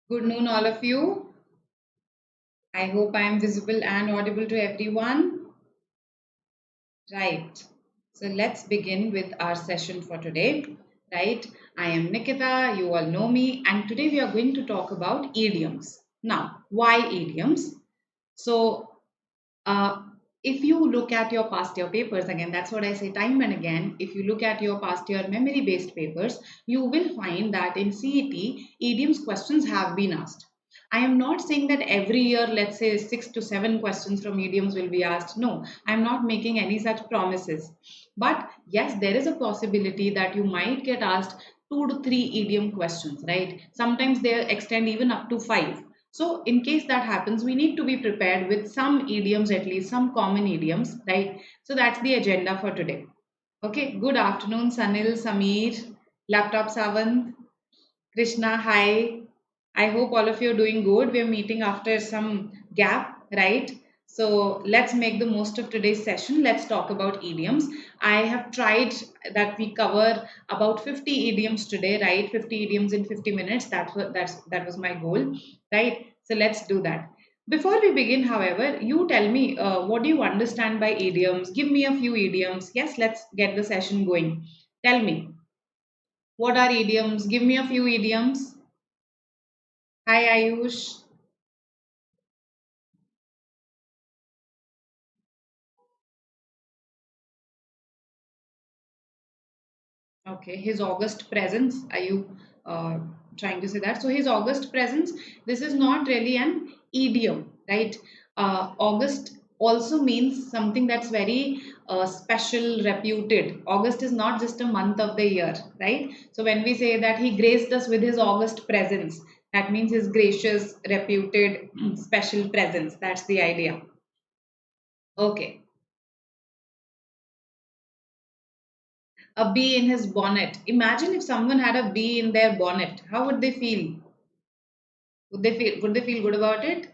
Good noon, all of you. I hope I am visible and audible to everyone. Right. So let's begin with our session for today. Right. I am Nikita. You all know me. And today we are going to talk about idioms. Now, why idioms? So, uh, if you look at your past year papers, again, that's what I say time and again. If you look at your past year memory based papers, you will find that in CET, idioms questions have been asked. I am not saying that every year, let's say 6 to 7 questions from idioms will be asked. No, I'm not making any such promises. But yes, there is a possibility that you might get asked 2 to 3 idiom questions, right? Sometimes they extend even up to five. So, in case that happens, we need to be prepared with some idioms, at least some common idioms, right? So, that's the agenda for today. Okay, good afternoon, Sanil, Sameer, Laptop Savant, Krishna, hi. I hope all of you are doing good. We are meeting after some gap, right? So let's make the most of today's session. Let's talk about idioms. I have tried that we cover about 50 idioms today, right? 50 idioms in 50 minutes. That was my goal, right? So let's do that. Before we begin, however, you tell me what do you understand by idioms? Give me a few idioms. Yes, let's get the session going. Tell me what are idioms? Give me a few idioms. Hi Ayush. Okay, his August presence. Are you uh, trying to say that? So his August presence. This is not really an idiom, right? August also means something that's very special, reputed. August is not just a month of the year, right? So when we say that he graced us with his August presence, that means his gracious, reputed, special presence. That's the idea. Okay. A bee in his bonnet. Imagine if someone had a bee in their bonnet. How would they feel? Would they feel good about it?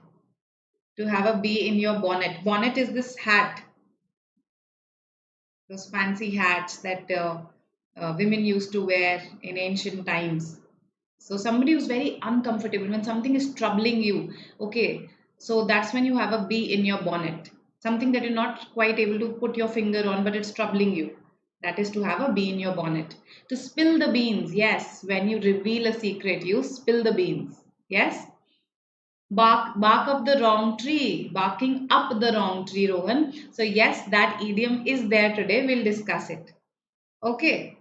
To have a bee in your bonnet. Bonnet is this hat, those fancy hats that women used to wear in ancient times. So somebody who's very uncomfortable when something is troubling you. Okay, so that's when you have a bee in your bonnet. Something that you're not quite able to put your finger on, but it's troubling you. That is to have a bee in your bonnet. To spill the beans, yes. When you reveal a secret, you spill the beans. Yes. Bark up the wrong tree. Barking up the wrong tree, Rohan. So yes, that idiom is there today. We'll discuss it. Okay.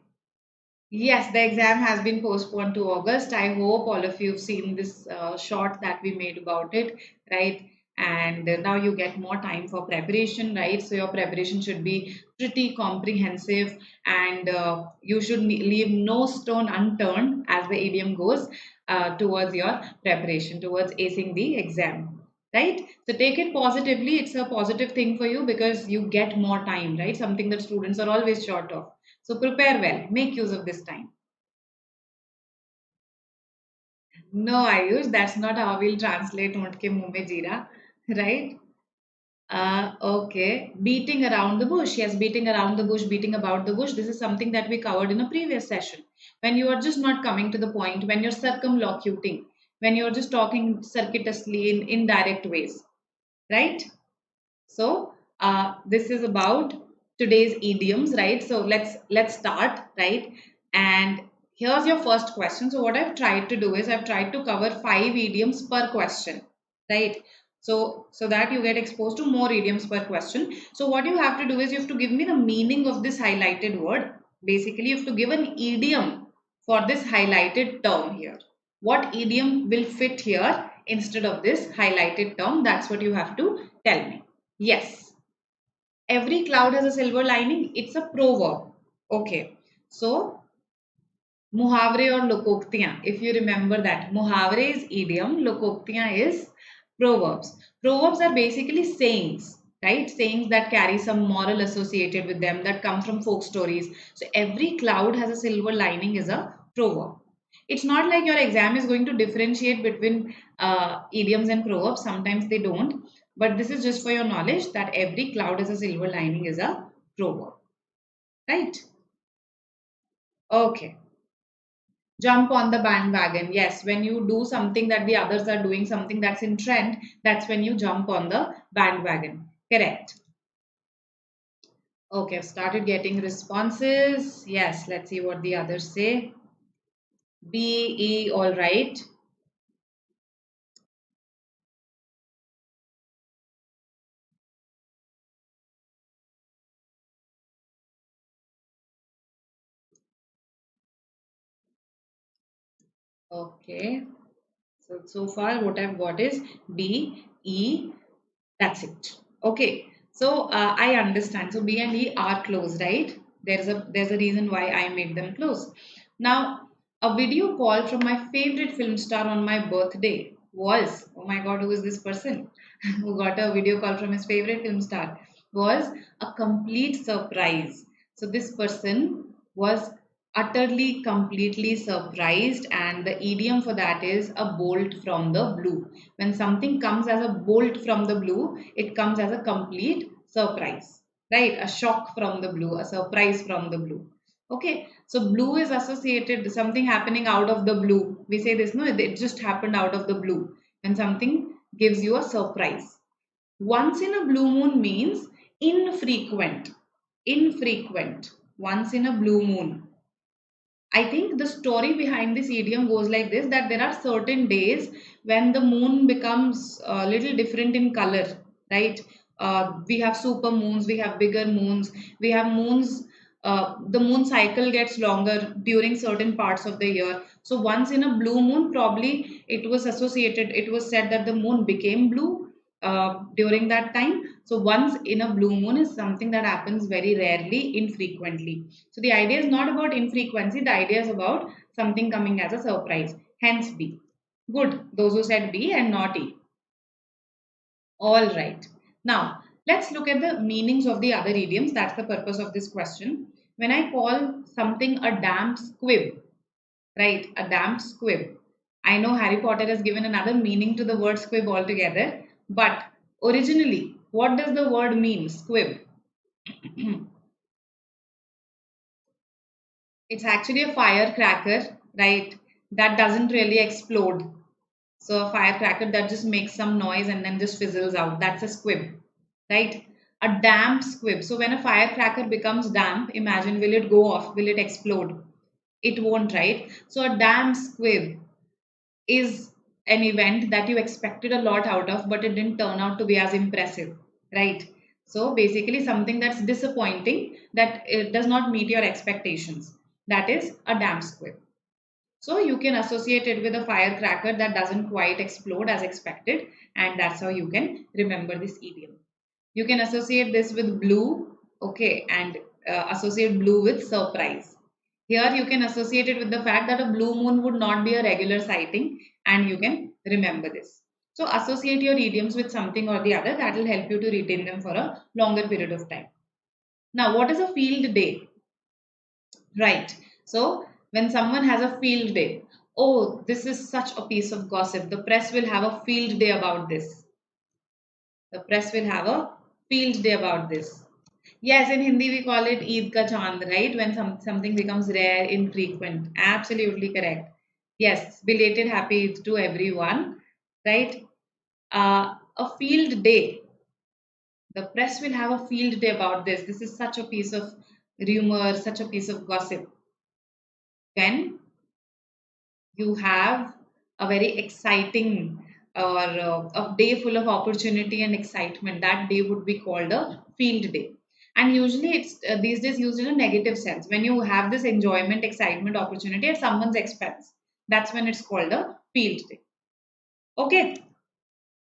Yes, the exam has been postponed to August. I hope all of you have seen this short that we made about it, right? And now you get more time for preparation, right? So your preparation should be pretty comprehensive, and you should leave no stone unturned, as the idiom goes, towards your preparation, towards acing the exam, right? So take it positively. It's a positive thing for you because you get more time, right? Something that students are always short of. So prepare well, make use of this time. No, Ayush, that's not how we'll translate "ऊंट के मुंह में जीरा," right? Okay. Beating around the bush. Yes, beating around the bush, beating about the bush. This is something that we covered in a previous session. When you are just not coming to the point, when you're circumlocuting, when you're just talking circuitously in indirect ways, right? So this is about today's idioms, right? So let's start, right? And here's your first question. So what I've tried to do is I've tried to cover 5 idioms per question, right? So that you get exposed to more idioms per question. So what you have to do is you have to give me the meaning of this highlighted word. Basically, you have to give an idiom for this highlighted term here. What idiom will fit here instead of this highlighted term? That's what you have to tell me. Yes, every cloud has a silver lining. It's a proverb. Okay, so muhavre or lokoktiyan. If you remember that, muhavre is idiom, lokoktiyan is proverbs. Proverbs are basically sayings, right? Sayings that carry some moral associated with them that come from folk stories. So every cloud has a silver lining is a proverb. It's not like your exam is going to differentiate between idioms and proverbs. Sometimes they don't. But this is just for your knowledge that every cloud has a silver lining is a proverb. Right? Okay. Jump on the bandwagon. Yes, when you do something that the others are doing, something that's in trend, that's when you jump on the bandwagon. Correct. Okay, I've started getting responses. Yes, let's see what the others say. B, E, all right. Okay. So far what I've got is B, E, that's it. Okay. So I understand. So B and E are close, right? There's a reason why I made them close. Now, a video call from my favorite film star on my birthday was, oh my God, who is this person who got a video call from his favorite film star? Was a complete surprise. So this person was utterly, completely surprised, and the idiom for that is a bolt from the blue. When something comes as a bolt from the blue, it comes as a complete surprise, right? A shock from the blue, a surprise from the blue. Okay, so blue is associated with something happening out of the blue. We say this, no, it just happened out of the blue. When something gives you a surprise. Once in a blue moon means infrequent. Infrequent. Once in a blue moon. I think the story behind this idiom goes like this, that there are certain days when the moon becomes a little different in color, right? We have super moons, we have bigger moons, we have moons. The moon cycle gets longer during certain parts of the year. So once in a blue moon, probably it was associated, it was said that the moon became blue during that time. So once in a blue moon is something that happens very rarely, infrequently. So the idea is not about infrequency, the idea is about something coming as a surprise. Hence B. Good. Those who said B and not E. All right. Now, let's look at the meanings of the other idioms. That's the purpose of this question. When I call something a damp squib, right? A damp squib. I know Harry Potter has given another meaning to the word squib altogether, but originally, what does the word mean, squib? It's actually a firecracker, right? That doesn't really explode. So a firecracker that just makes some noise and then just fizzles out. That's a squib, right? A damp squib. So when a firecracker becomes damp, imagine, will it go off? Will it explode? It won't, right? So a damp squib is an event that you expected a lot out of, but it didn't turn out to be as impressive, right? So basically, something that's disappointing, that it does not meet your expectations. That is a damp squib. So you can associate it with a firecracker that doesn't quite explode as expected, and that's how you can remember this idiom. You can associate this with blue, okay, and associate blue with surprise. Here you can associate it with the fact that a blue moon would not be a regular sighting, and you can remember this. So associate your idioms with something or the other, that will help you to retain them for a longer period of time. Now, what is a field day? Right. So when someone has a field day, oh, this is such a piece of gossip. The press will have a field day about this. The press will have a field day about this. Yes, in Hindi we call it Eid ka Chand, right? When something becomes rare, infrequent. Absolutely correct. Yes, belated happy Eid to everyone, right? A field day. The press will have a field day about this. This is such a piece of rumor, such a piece of gossip. When you have a very exciting or a day full of opportunity and excitement, that day would be called a field day. And usually it's these days used in a negative sense. When you have this enjoyment, excitement, opportunity at someone's expense, that's when it's called a field day. Okay,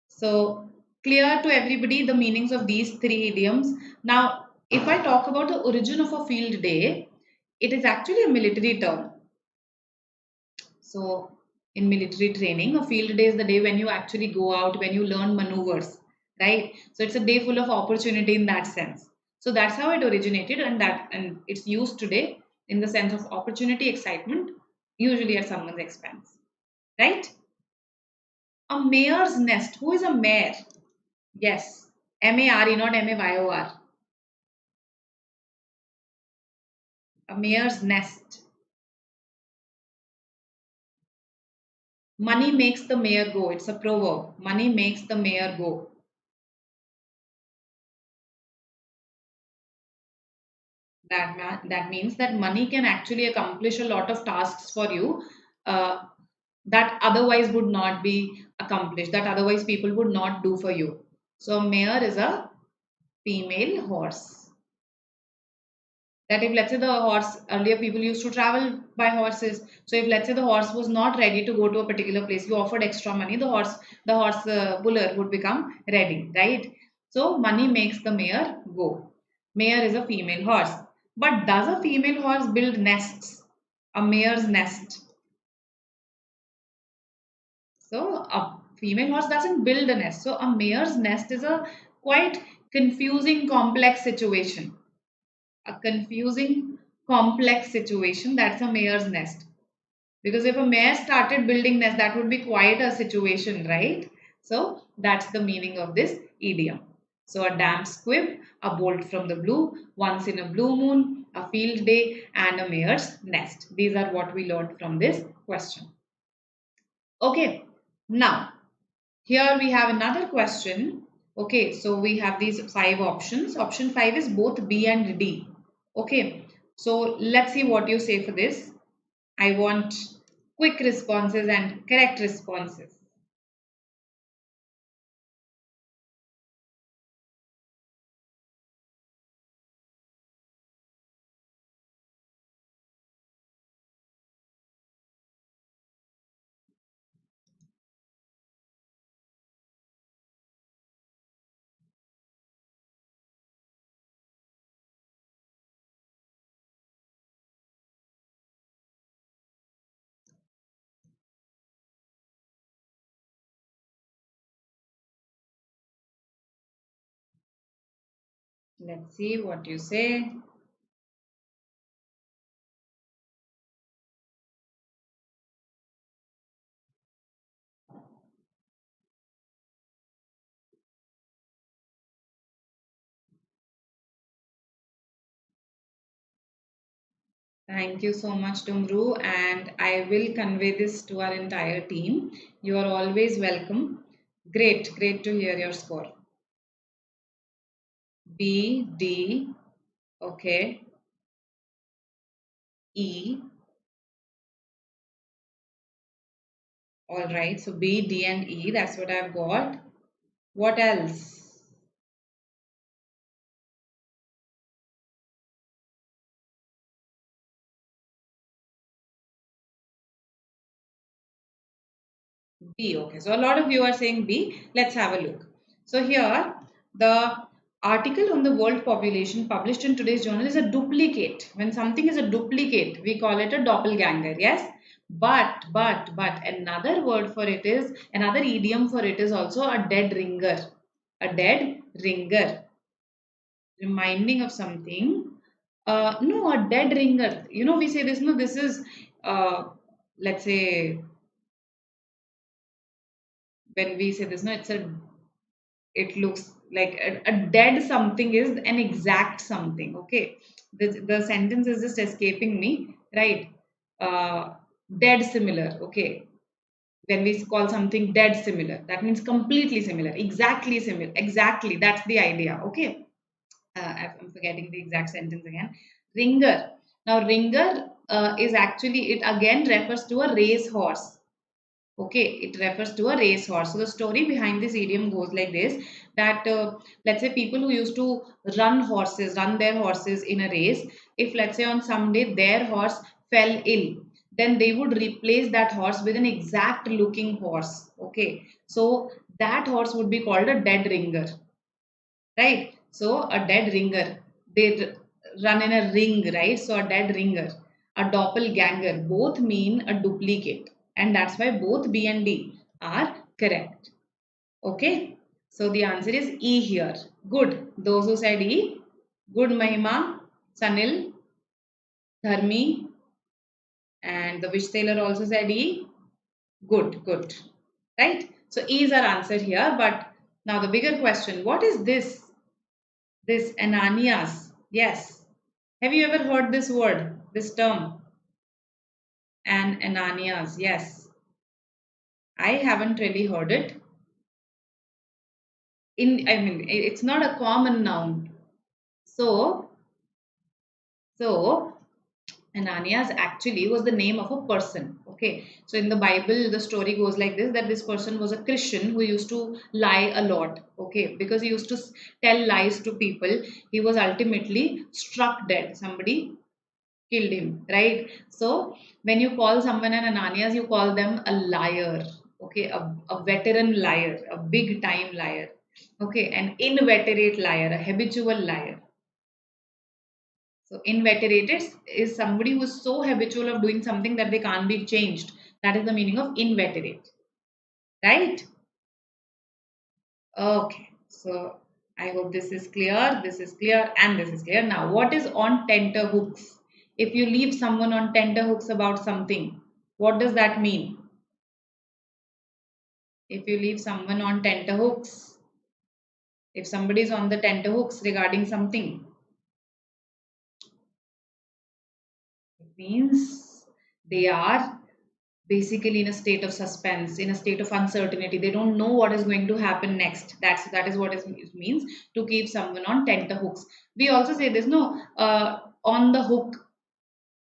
so clear to everybody the meanings of these three idioms. Now, if I talk about the origin of a field day, it is actually a military term. So, in military training, a field day is the day when you actually go out, when you learn maneuvers, right? So, it's a day full of opportunity in that sense. So, that's how it originated, and it's used today in the sense of opportunity, excitement, usually at someone's expense, right? A mayor's nest. Who is a mayor? Yes, MARE, not MAYOR. A mayor's nest. Money makes the mayor go. It's a proverb. Money makes the mayor go. That means that money can actually accomplish a lot of tasks for you, uh, that otherwise would not be accomplished, that otherwise people would not do for you. So mare is a female horse. That if let's say the horse, earlier people used to travel by horses, so if let's say the horse was not ready to go to a particular place, you offered extra money, the horse puller would become ready, right? So money makes the mare go. Mare is a female horse. But does a female horse build nests? A mare's nest. So a female horse doesn't build a nest. So a mare's nest is a quite confusing, complex situation. A confusing, complex situation. That's a mare's nest. Because if a mare started building nest, that would be quite a situation, right? So that's the meaning of this idiom. So a damp squib, a bolt from the blue, once in a blue moon, a field day, and a mare's nest. These are what we learned from this question. Okay, now here we have another question. Okay, so we have these 5 options. Option 5 is both B and D. Okay, so let's see what you say for this. I want quick responses and correct responses. Let's see what you say. Thank you so much, Tumru, and I will convey this to our entire team. You are always welcome. Great, great to hear your score. B, D, okay, E. All right, so B, D, and E, that's what I've got. What else? B. Okay, so a lot of you are saying B. Let's have a look. So here, the article on the world population published in today's journal is a duplicate. When something is a duplicate, we call it a doppelganger. Yes, but another word for it is, another idiom for it is also a dead ringer. A dead ringer, reminding of something. No, a dead ringer. You know, we say this. No, this is. Let's say when we say this, no, it looks like a dead something is an exact something. Okay, the sentence is just escaping me, right? uh, Dead similar. Okay, when we call something dead similar, that means completely similar, exactly similar, exactly, that's the idea. Okay, I'm forgetting the exact sentence again. Ringer. Now ringer is actually, it again refers to a race horse. Okay, it refers to a racehorse. So the story behind this idiom goes like this: that let's say people who used to run their horses in a race. If let's say on some day their horse fell ill, then they would replace that horse with an exact looking horse. Okay, so that horse would be called a dead ringer, right? So a dead ringer, they run in a ring, right? So a dead ringer, a doppelganger, both mean a duplicate, and that's why both B and D are correct. Okay, so the answer is E here. Good. Those who said E, good. Mahima, Sanil, Dharmi, and the wish sailor also said E. Good, good. Right? So E is our answer here. But now the bigger question: what is this? This Ananias. Yes. Have you ever heard this word, this term? Ananias. Yes. I haven't really heard it. It's not a common noun. So, so Ananias actually was the name of a person. Okay, so in the Bible, the story goes like this: that this person was a Christian who used to lie a lot. Okay, because he used to tell lies to people. He was ultimately struck dead. Somebody killed him, right? So when you call someone an Ananias, you call them a liar. Okay, a veteran liar, a big time liar. Okay, an inveterate liar, a habitual liar. So inveterate is somebody who is so habitual of doing something that they can't be changed. That is the meaning of inveterate, right? Okay. So I hope this is clear. This is clear, and this is clear. Now, what is on tenterhooks? If you leave someone on tenterhooks about something, what does that mean? If you leave someone on tenterhooks, if somebody is on the tenterhooks regarding something, it means they are basically in a state of suspense, in a state of uncertainty. They don't know what is going to happen next. That is what it means to keep someone on tenterhooks. We also say this, no, on the hook.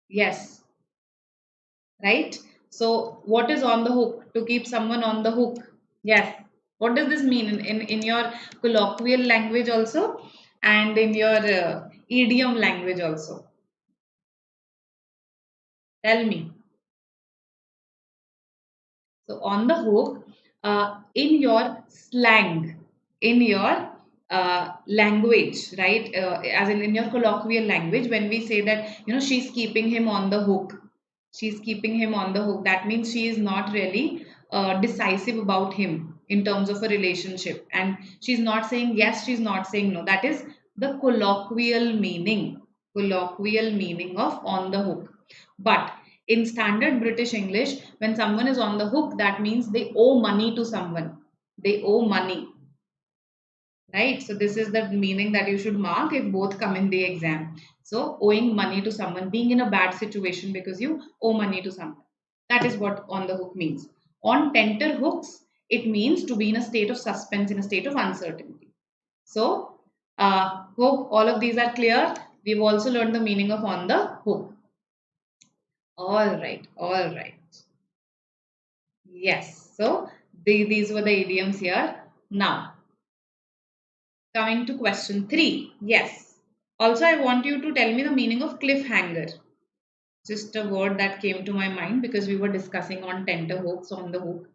Yes, right. So what is on the hook? To keep someone on the hook. Yes. What does this mean in your colloquial language also, and in your idiom language also? Tell me. So on the hook, in your slang, in your language, right? As in your colloquial language, when we say that, she's keeping him on the hook, she's keeping him on the hook, that means she is not really decisive about him in terms of a relationship. And she's not saying yes, she's not saying no. That is the colloquial meaning of on the hook. But in standard British English, when someone is on the hook, that means they owe money to someone. They owe money, right? So this is the meaning that you should mark if both come in the exam. So owing money to someone, being in a bad situation because you owe money to someone. That is what on the hook means. On tenter hooks, it means to be in a state of suspense, in a state of uncertainty. So hope all of these are clear. We've also learned the meaning of on the hook. All right, all right. Yes, so these were the idioms here. Now, coming to question 3. Yes. Also, I want you to tell me the meaning of cliffhanger. Just a word that came to my mind because we were discussing on tenter hooks, on the hook.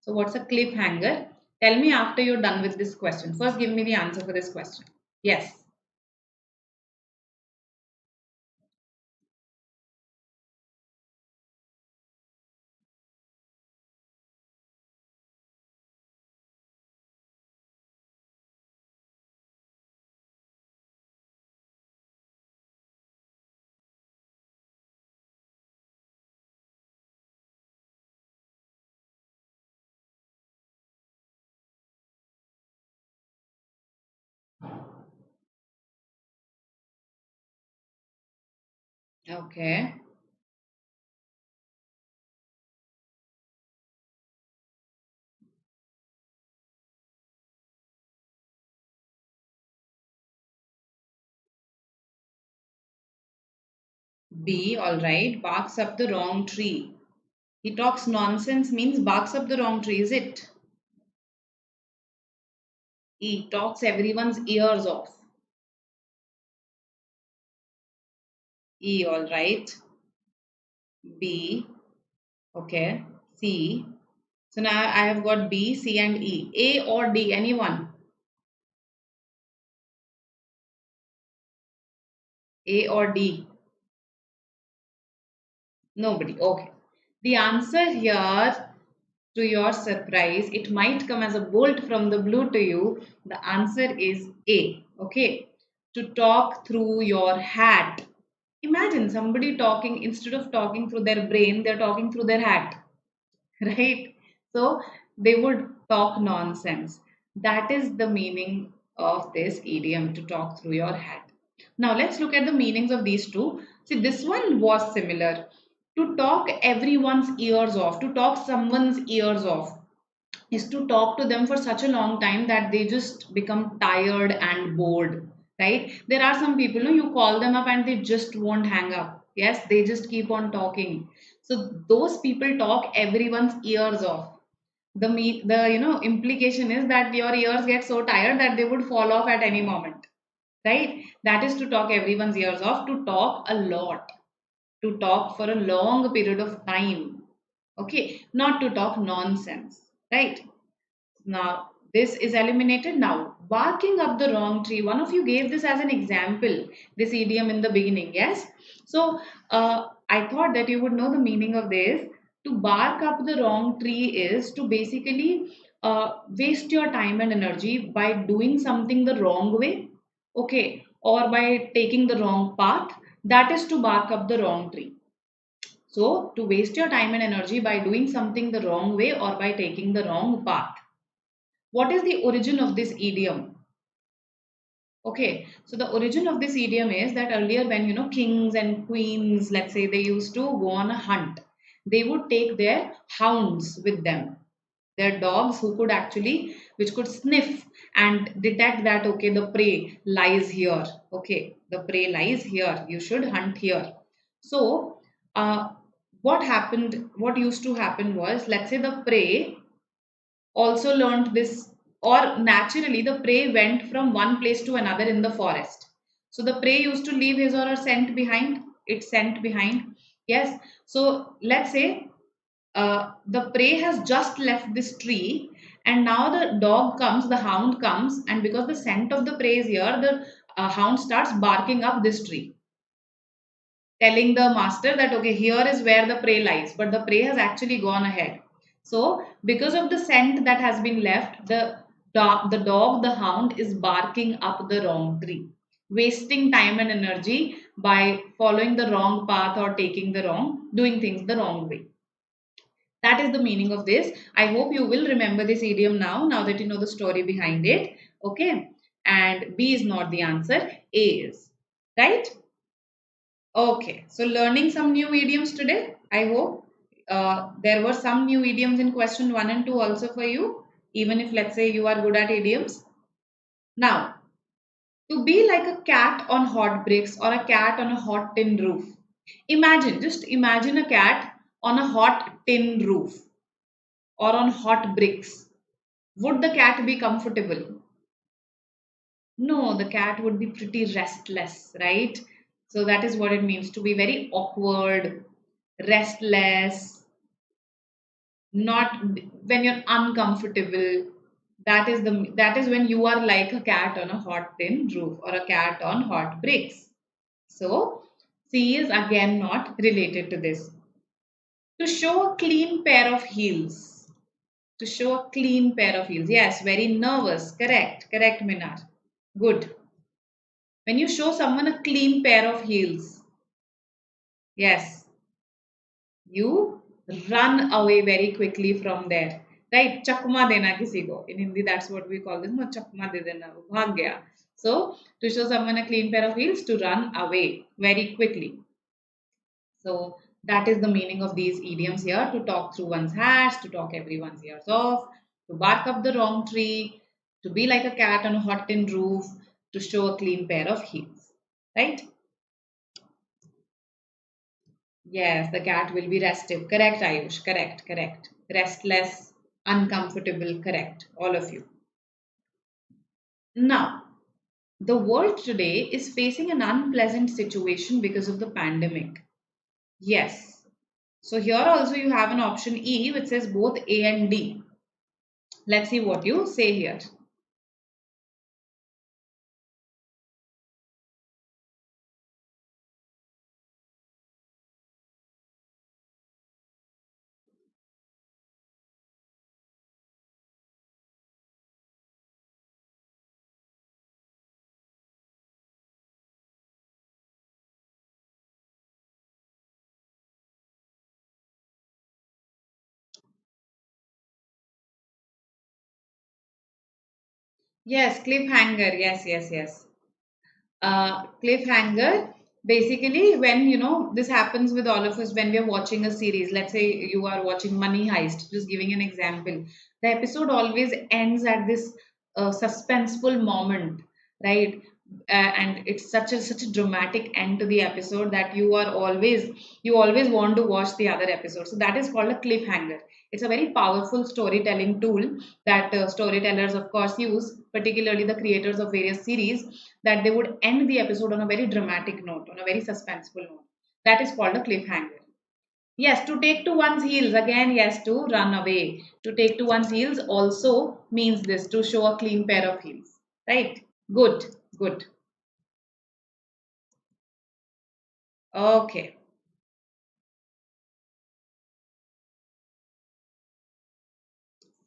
So, what's a cliffhanger? Tell me after you're done with this question. First, give me the answer for this question. Yes. Okay. B, all right. Barks up the wrong tree. He talks nonsense means barks up the wrong tree, is it? E, talks everyone's ears off. E, all right. B, okay. C. So now I have got B, C, and E. A or D, anyone? A or D? Nobody. Okay. The answer here, to your surprise, it might come as a bolt from the blue to you. The answer is A. Okay. To talk through your hat. Imagine somebody talking, instead of talking through their brain, they're talking through their hat. Right? So they would talk nonsense. That is the meaning of this idiom, to talk through your hat. Now let's look at the meanings of these two. See, this one was similar. To talk everyone's ears off, to talk someone's ears off, is to talk to them for such a long time that they just become tired and bored, right? There are some people, you call them up and they just won't hang up. Yes, they just keep on talking. So those people talk everyone's ears off. The implication is that your ears get so tired that they would fall off at any moment, right? That is to talk everyone's ears off, to talk a lot, to talk for a long period of time. Okay, not to talk nonsense, right? Now, this is eliminated. Now, barking up the wrong tree. One of you gave this as an example, this idiom in the beginning, yes? So, I thought that you would know the meaning of this. To bark up the wrong tree is to basically waste your time and energy by doing something the wrong way, okay, or by taking the wrong path. That is to bark up the wrong tree. So, to waste your time and energy by doing something the wrong way or by taking the wrong path. What is the origin of this idiom? Okay, so the origin of this idiom is that earlier when kings and queens, let's say, they used to go on a hunt, they would take their hounds with them, their dogs who could actually, which could sniff and detect that okay, the prey lies here, okay, the prey lies here, you should hunt here. So what used to happen was, let's say the prey also learned this, or naturally the prey went from one place to another in the forest. So the prey used to leave his or her scent behind, it scent behind. Yes, so let's say the prey has just left this tree, and now the dog comes, the hound comes, and because the scent of the prey is here, the hound starts barking up this tree, telling the master that okay, here is where the prey lies, but the prey has actually gone ahead. So because of the scent that has been left, the dog, the hound, is barking up the wrong tree, wasting time and energy by following the wrong path or taking the wrong, doing things the wrong way. That is the meaning of this. I hope you will remember this idiom now that you know the story behind it. Okay, and B is not the answer, A is, right? Okay, so learning some new idioms today. I hope there were some new idioms in question 1 and 2 also for you, even if let's say you are good at idioms. Now, to be like a cat on hot bricks or a cat on a hot tin roof. Just imagine a cat on a hot tin roof or on hot bricks. Would the cat be comfortable? No, the cat would be pretty restless, right? So that is what it means to be very awkward, restless, not when you're uncomfortable. That is when you are like a cat on a hot tin roof or a cat on hot bricks. So C is again not related to this. To show a clean pair of heels. To show a clean pair of heels. Yes, very nervous. Correct, Minar. Good. When you show someone a clean pair of heels, yes, you run away very quickly from there, right? Chakma dena kisi ko, in Hindi that's what we call this, no, chakma de dena, wo bhag gaya. So to show someone a clean pair of heels, to run away very quickly. So that is the meaning of these idioms here: to talk through one's hats, to talk everyone's ears off, to bark up the wrong tree, to be like a cat on a hot tin roof, to show a clean pair of heels, right? Yes, the cat will be restive. Correct, Ayush. Correct. Restless, uncomfortable. Correct. All of you. Now, the world today is facing an unpleasant situation because of the pandemic. Yes. So here also you have an option E which says both A and D. Let's see what you say here. Yes, cliffhanger. Yes. Cliffhanger. Basically, when this happens with all of us when we are watching a series. Let's say you are watching Money Heist, just giving an example. The episode always ends at this suspenseful moment, right? And it's such a dramatic end to the episode that you always want to watch the other episode. So that is called a cliffhanger. It's a very powerful storytelling tool that storytellers, of course, use, particularly the creators of various series, that they would end the episode on a very dramatic note, on a very suspenseful note. That is called a cliffhanger. Yes, to take to one's heels. Again, yes, to run away. To take to one's heels also means this, to show a clean pair of heels. Right? Good, good. Okay.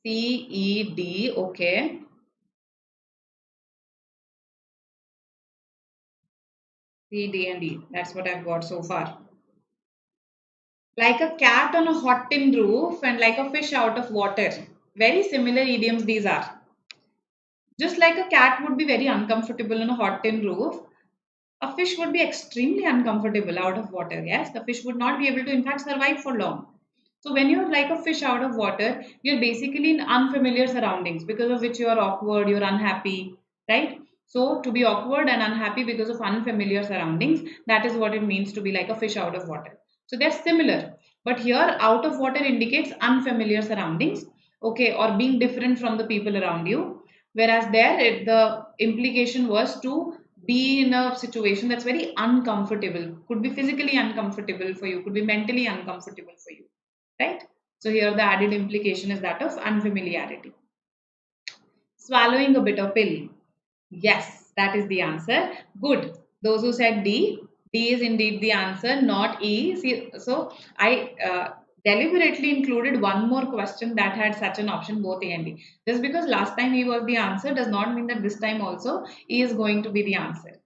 CED, okay. C, D, and E. That's what I've got so far. Like a cat on a hot tin roof and like a fish out of water. Very similar idioms these are. Just like a cat would be very uncomfortable on a hot tin roof, a fish would be extremely uncomfortable out of water. Yes, the fish would not be able to, in fact, survive for long. So, when you're like a fish out of water, you're basically in unfamiliar surroundings because of which you're awkward, you're unhappy, right? So, to be awkward and unhappy because of unfamiliar surroundings, that is what it means to be like a fish out of water. So, they're similar. But here, out of water indicates unfamiliar surroundings, okay, or being different from the people around you. Whereas there, the implication was to be in a situation that's very uncomfortable, could be physically uncomfortable for you, could be mentally uncomfortable for you, right? So here the added implication is that of unfamiliarity. Swallowing a bitter pill. Yes, that is the answer. Good. Those who said D, D is indeed the answer, not E. See, so I deliberately included one more question that had such an option, both A and D. Just because last time E was the answer does not mean that this time also E is going to be the answer.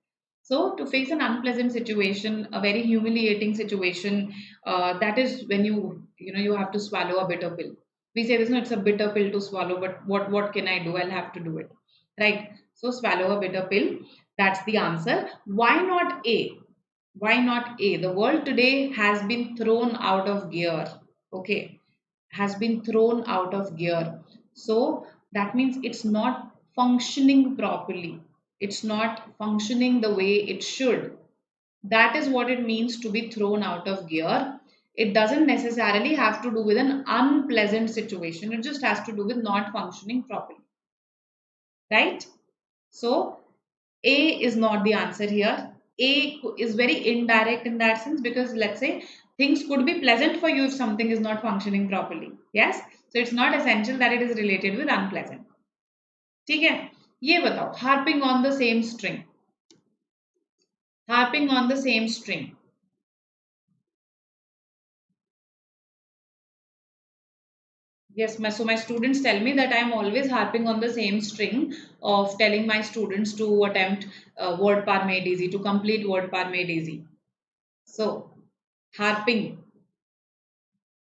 So to face an unpleasant situation, a very humiliating situation, that is when you have to swallow a bitter pill. We say this, no, it's a bitter pill to swallow, but what can I do? I'll have to do it, right? So swallow a bitter pill. That's the answer. Why not A? Why not A? The world today has been thrown out of gear. Okay, has been thrown out of gear. So that means it's not functioning properly. It's not functioning the way it should. That is what it means to be thrown out of gear. It doesn't necessarily have to do with an unpleasant situation. It just has to do with not functioning properly. Right? So A is not the answer here. A is very indirect in that sense because let's say things could be pleasant for you if something is not functioning properly. Yes? So it's not essential that it is related with unpleasant. ठीक है? ये बताओ, harping on the same string. Harping on the same string. Yes, my students tell me that I am always harping on the same string of telling my students to attempt word par made easy, to complete word par made easy. So, harping,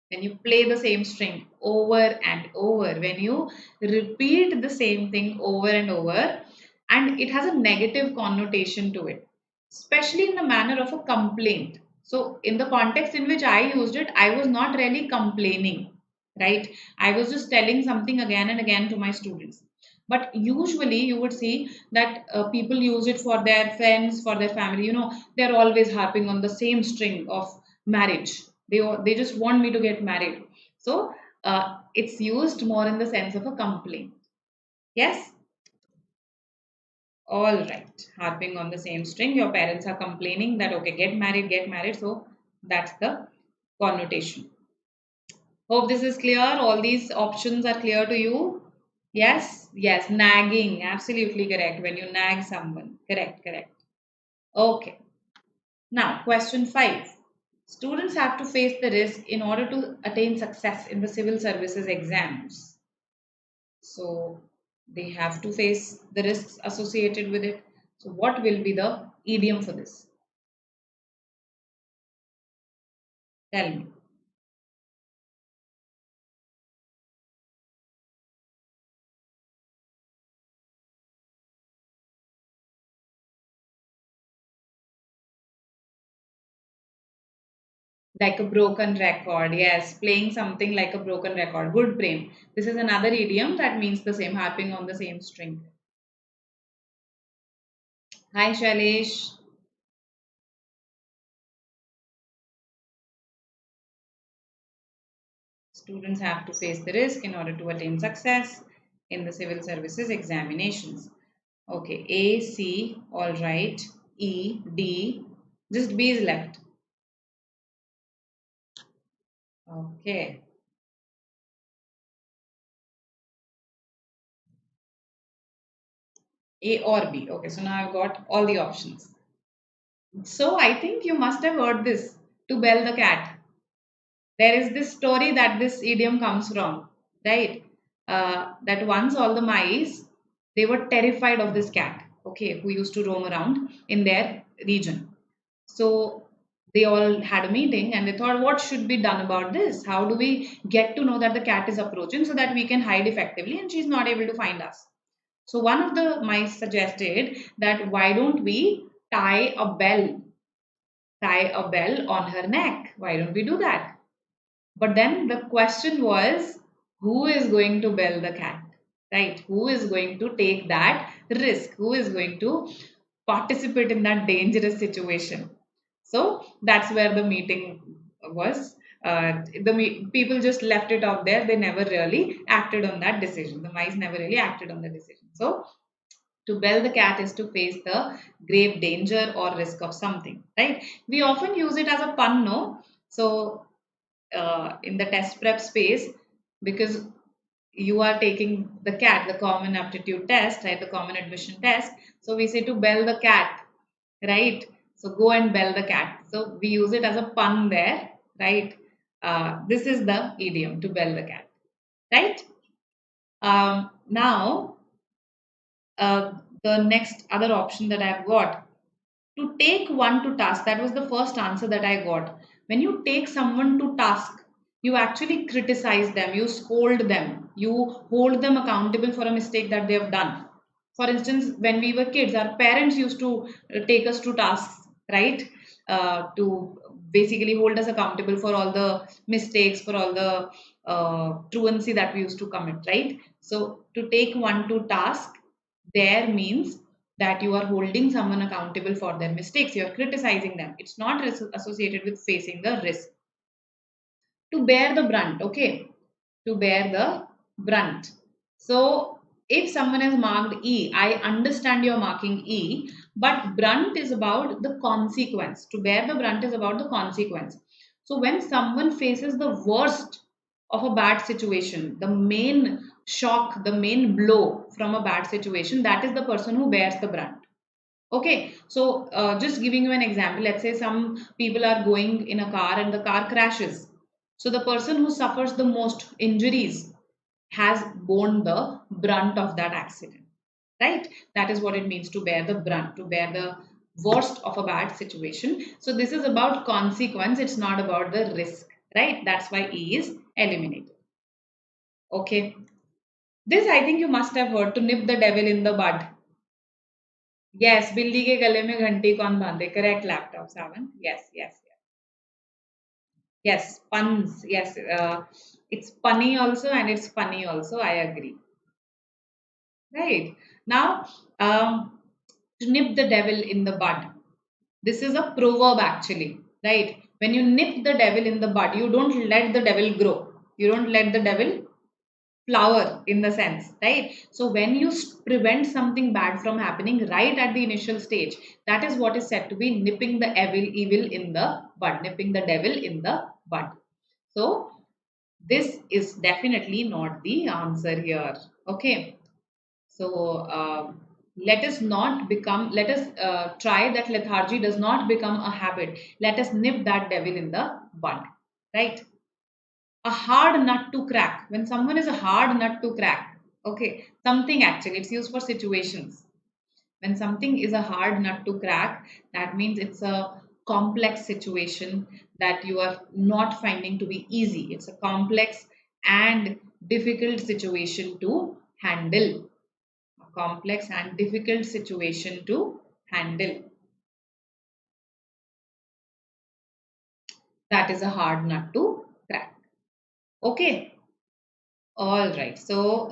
when you play the same string over and over, when you repeat the same thing over and over, and it has a negative connotation to it, especially in the manner of a complaint. So, in the context in which I used it, I was not really complaining, right? I was just telling something again and again to my students. But usually, you would see that people use it for their friends, for their family. They're always harping on the same string of marriage. They just want me to get married. So it's used more in the sense of a complaint. Yes. All right. Harping on the same string. Your parents are complaining that okay, get married, get married. So that's the connotation. Hope this is clear. All these options are clear to you. Yes. Yes. Nagging. Absolutely correct. When you nag someone. Correct. Correct. Okay. Now, question 5. Students have to face the risk in order to attain success in the civil services exams. So, they have to face the risks associated with it. So, what will be the idiom for this? Tell me. Like a broken record. Yes, playing something like a broken record. Good brain. This is another idiom that means the same, harping on the same string. Hi, Shailesh. Students have to face the risk in order to attain success in the civil services examinations. Okay, A, C, all right. E, D, just B is left. Okay. A or B. Okay, so now I've got all the options. So I think you must have heard this, to bell the cat. There is this story that this idiom comes from, right? That once all the mice, they were terrified of this cat, okay, who used to roam around in their region. So they all had a meeting and they thought, what should be done about this? How do we get to know that the cat is approaching so that we can hide effectively and she's not able to find us? So one of the mice suggested that why don't we tie a bell on her neck? Why don't we do that? But then the question was, who is going to bell the cat? Right? Who is going to take that risk? Who is going to participate in that dangerous situation? So that's where the meeting was. People just left it out there. They never really acted on that decision. The mice never really acted on the decision. So to bell the cat is to face the grave danger or risk of something, right? We often use it as a pun, no? So in the test prep space, because you are taking the CAT, the common aptitude test, right? The common admission test. So we say to bell the cat, right? So go and bell the cat. So we use it as a pun there, right? This is the idiom, to bell the cat, right? Now, the next other option that I've got, to take one to task. That was the first answer that I got. When you take someone to task, you actually criticize them, you scold them, you hold them accountable for a mistake that they have done. For instance, when we were kids, our parents used to take us to tasks, right? To basically hold us accountable for all the mistakes, for all the truancy that we used to commit, right? So to take one to task there means that you are holding someone accountable for their mistakes. You are criticizing them. It's not associated with facing the risk. To bear the brunt, okay? To bear the brunt. So if someone has marked E, I understand you're marking E, but brunt is about the consequence. To bear the brunt is about the consequence. So when someone faces the worst of a bad situation, the main shock, the main blow from a bad situation, that is the person who bears the brunt. Okay, so just giving you an example, let's say some people are going in a car and the car crashes. So the person who suffers the most injuries has borne the brunt of that accident, right? That is what it means to bear the brunt, to bear the worst of a bad situation. So this is about consequence, it's not about the risk, right? That's why E is eliminated. Okay, this I think you must have heard, to nip the devil in the bud. Yes, बिल्ली के गले में घंटी कौन बांधे? Correct, laptop, Savan. Yes, yes, yes. Yes, puns. Yes, it's punny also and it's funny also. I agree. Right. Now, to nip the devil in the bud. This is a proverb actually, right? When you nip the devil in the bud, you don't let the devil grow. You don't let the devil flower in the sense, right? So when you prevent something bad from happening right at the initial stage, that is what is said to be nipping the evil in the bud, nipping the devil in the bud. So this is definitely not the answer here. Okay. So let us try that lethargy does not become a habit. Let us nip that devil in the bud, right? A hard nut to crack. When someone is a hard nut to crack, okay, something actually, it's used for situations. When something is a hard nut to crack, that means it's a complex situation that you are not finding to be easy. It's a complex and difficult situation to handle. A complex and difficult situation to handle. That is a hard nut to crack. Okay. All right. So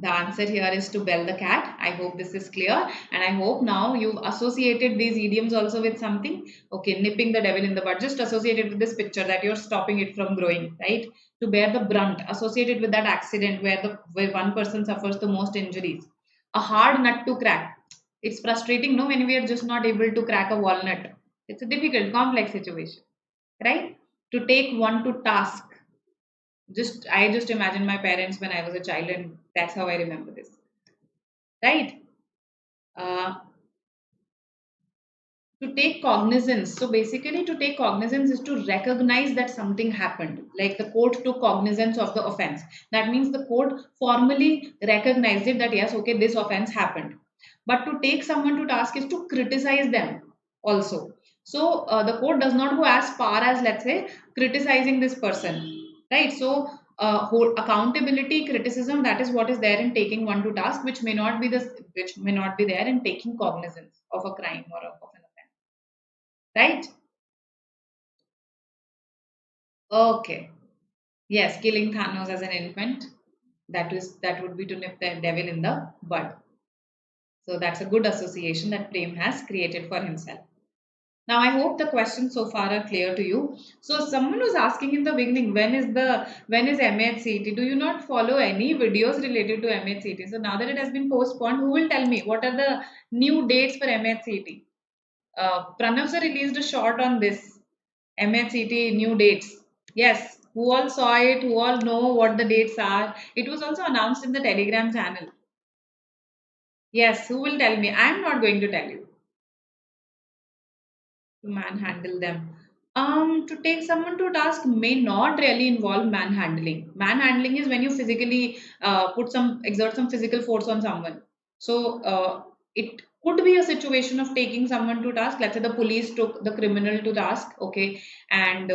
the answer here is to bell the cat. I hope this is clear, and I hope now you've associated these idioms also with something. Okay, nipping the devil in the bud. Just associated with this picture that you're stopping it from growing, right? To bear the brunt, associated with that accident where one person suffers the most injuries. A hard nut to crack. It's frustrating, no, when we are just not able to crack a walnut. It's a difficult, complex situation, right? To take one to task. I just imagine my parents when I was a child, and that's how I remember this, right? uh, to take cognizance, so basically to take cognizance is to recognize that something happened, like the court took cognizance of the offense. That means the court formally recognized it, that yes, okay, this offense happened. But to take someone to task is to criticize them also. So the court does not go as far as, let's say, criticizing this person, right? So accountability, criticism, that is what is there in taking one to task, which may not be there in taking cognizance of a crime or of an offense, right? Okay. Yes, killing Thanos as an infant. That would be to nip the devil in the bud. So that's a good association that Prem has created for himself. Now I hope the questions so far are clear to you. So someone was asking in the beginning, when is MAHCET CET? Do you not follow any videos related to MAHCET CET? So now that it has been postponed, who will tell me what are the new dates for MAHCET CET? Pranav sir released a short on this MAHCET new dates. Yes, who all saw it, who all know what the dates are. It was also announced in the Telegram channel. Yes, who will tell me? I am not going to tell you to manhandle them. To take someone to task may not really involve manhandling. Manhandling is when you physically exert some physical force on someone. So it could be a situation of taking someone to task. Let's say the police took the criminal to task, okay, and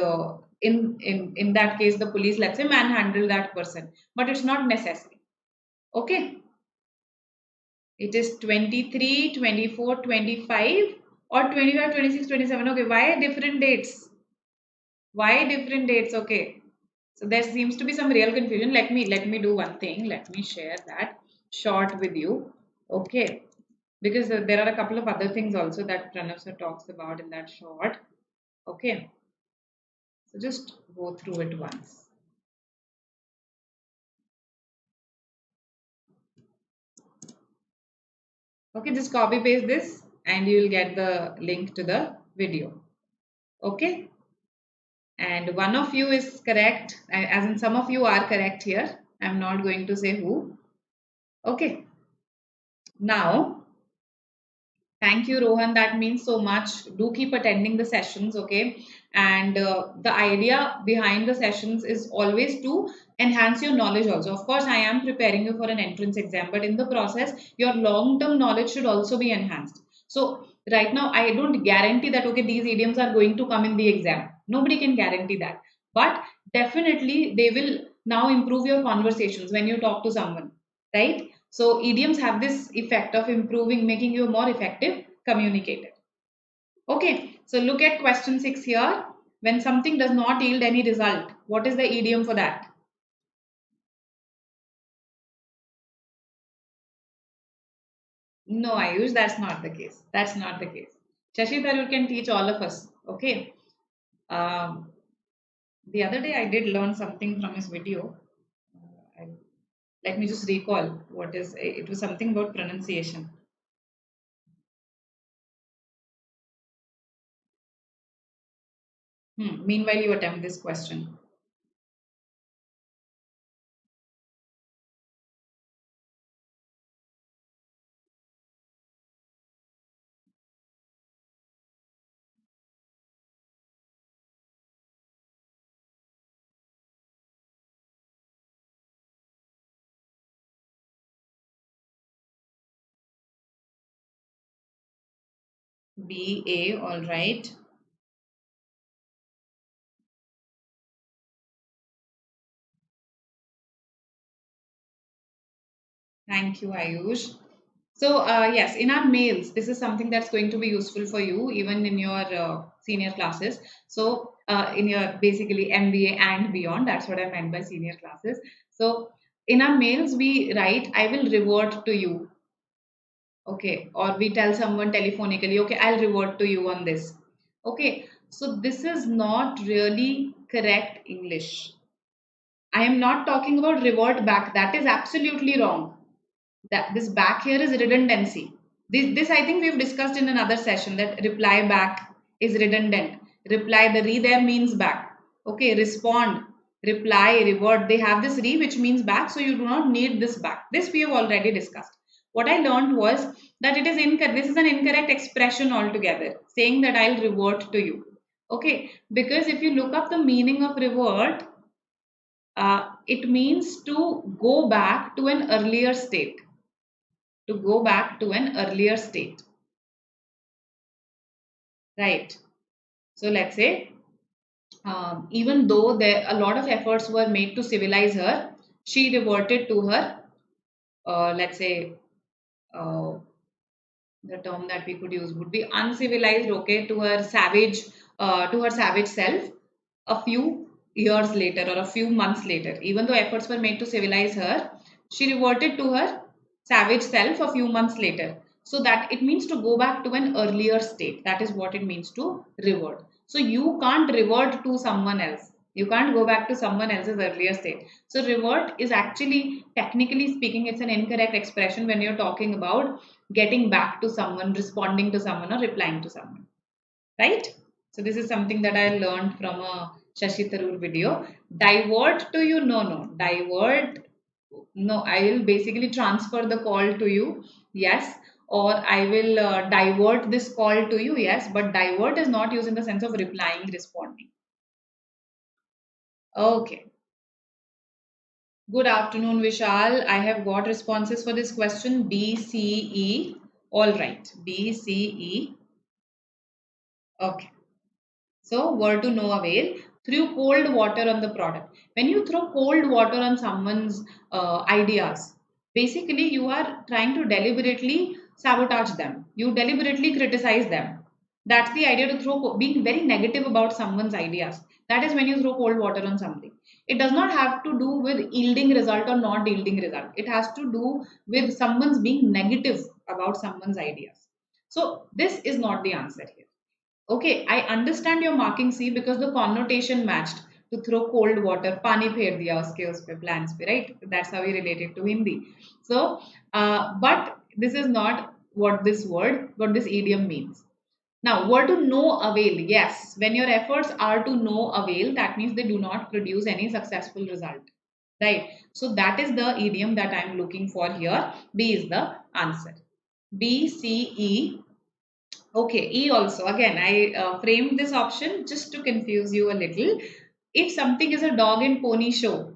in that case, the police, let's say, manhandle that person, but it's not necessary. Okay, it is 23, 24, 25, or 25, 26, 27. Okay, why different dates? Why different dates? Okay. So there seems to be some real confusion. Let me do one thing. Let me share that short with you. Okay. Because there are a couple of other things also that Pranav sir talks about in that short. Okay. So just go through it once. Okay, just copy paste this and you will get the link to the video. Okay. And one of you is correct, as in some of you are correct here. I'm not going to say who. Okay. Now, thank you, Rohan. That means so much. Do keep attending the sessions, okay? And the idea behind the sessions is always to enhance your knowledge also. Of course, I am preparing you for an entrance exam, but in the process, your long-term knowledge should also be enhanced. So, right now, I don't guarantee that, okay, these idioms are going to come in the exam. Nobody can guarantee that. But definitely, they will now improve your conversations when you talk to someone, right? So idioms have this effect of improving, making you a more effective communicator. Okay, so look at question 6 here. When something does not yield any result, what is the idiom for that? No, Ayush, that's not the case. That's not the case. Shashi Tharoor can teach all of us. Okay. Um, the other day I did learn something from his video. I, let me just recall what is it was something about pronunciation. Meanwhile, you attempt this question. BA, all right. Thank you, Ayush. So, yes, in our mails, this is something that's going to be useful for you even in your senior classes. So, in your basically MBA and beyond. That's what I meant by senior classes. So in our mails, we write, I will revert to you. Okay. Or we tell someone telephonically, okay, I'll revert to you on this. Okay. So this is not really correct English. I am not talking about revert back. That is absolutely wrong. That this back here is redundancy. This I think we've discussed in another session that reply back is redundant. Reply, the re there means back. Okay, respond, reply, revert. They have this re which means back, so you do not need this back. This we have already discussed. What I learned was that it is incorrect. This is an incorrect expression altogether, saying that I'll revert to you. Okay, because if you look up the meaning of revert, it means to go back to an earlier state. To go back to an earlier state. Right. So let's say, even though there a lot of efforts were made to civilize her, she reverted to her, let's say, uh, the term that we could use would be uncivilized, okay, to her savage self a few years later or a few months later. Even though efforts were made to civilize her, she reverted to her savage self a few months later. So that it means to go back to an earlier state. That is what it means to revert. So you can't revert to someone else. You can't go back to someone else's earlier state. So revert is actually, technically speaking, it's an incorrect expression when you're talking about getting back to someone, responding to someone, or replying to someone. Right? So this is something that I learned from a Shashi Tharoor video. Divert to you, no. Divert, no. I will basically transfer the call to you, yes. Or I will divert this call to you, yes. But divert is not used in the sense of replying, responding. Okay. Good afternoon, Vishal. I have got responses for this question B, C, E. All right. B, C, E. Okay. So, were to no avail, threw cold water on the product. When you throw cold water on someone's ideas, basically you are trying to deliberately sabotage them. You deliberately criticize them. That's the idea, to throw, being very negative about someone's ideas. That is when you throw cold water on something. It does not have to do with yielding result or not yielding result. It has to do with someone's being negative about someone's ideas. So this is not the answer here. Okay, I understand your marking C because the connotation matched. To throw cold water, pani pher diya uske us pe plants pe, right? That's how we relate it to Hindi. So, but this is not what this idiom means. Now, were to no avail. Yes, when your efforts are to no avail, that means they do not produce any successful result. Right. So that is the idiom that I'm looking for here. B is the answer. B, C, E. Okay, E also. Again, I framed this option just to confuse you a little. If something is a dog and pony show,